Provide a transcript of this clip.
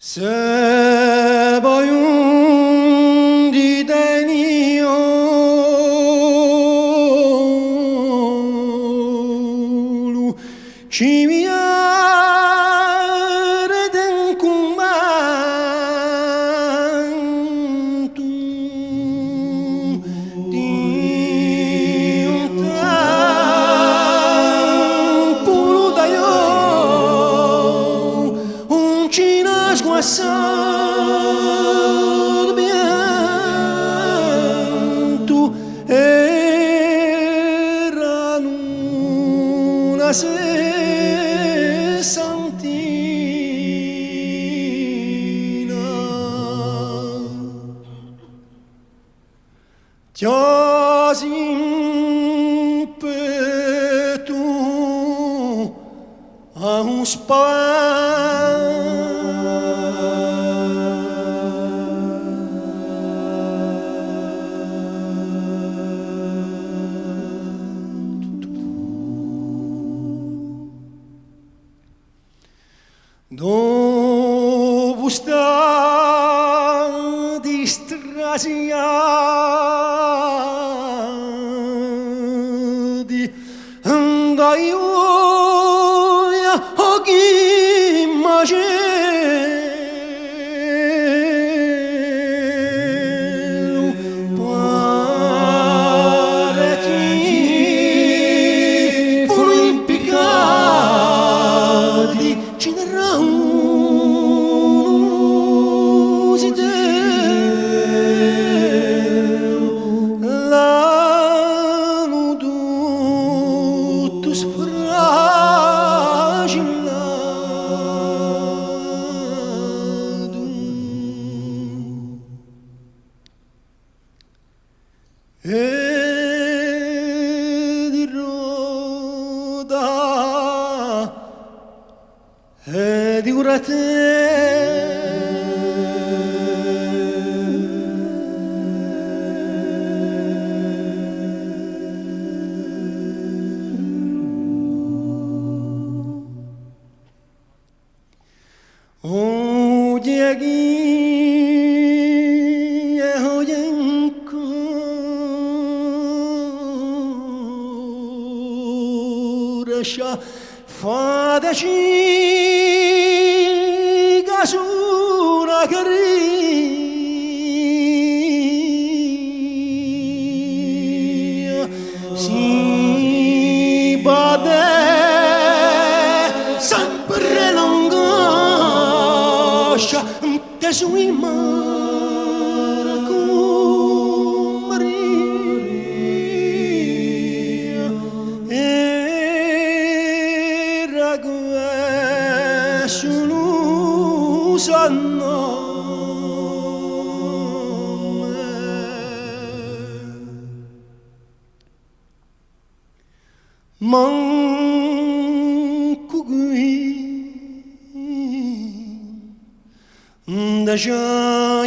Se voglio di Daniolo ci mi arden comando di un tempo da io un cinas guassar viento era luna sessantina chiasi in petto a un dopo sta distrasiati andai via a chi immagino parecchi furono impiccati ce n'era uno si l'hanno tutto sfragillato e di roda e di curate oye guía oye ancora fateci casura caria si bade sempre l'angoscia teso in mare con Maria era questo non sanno manco qui da già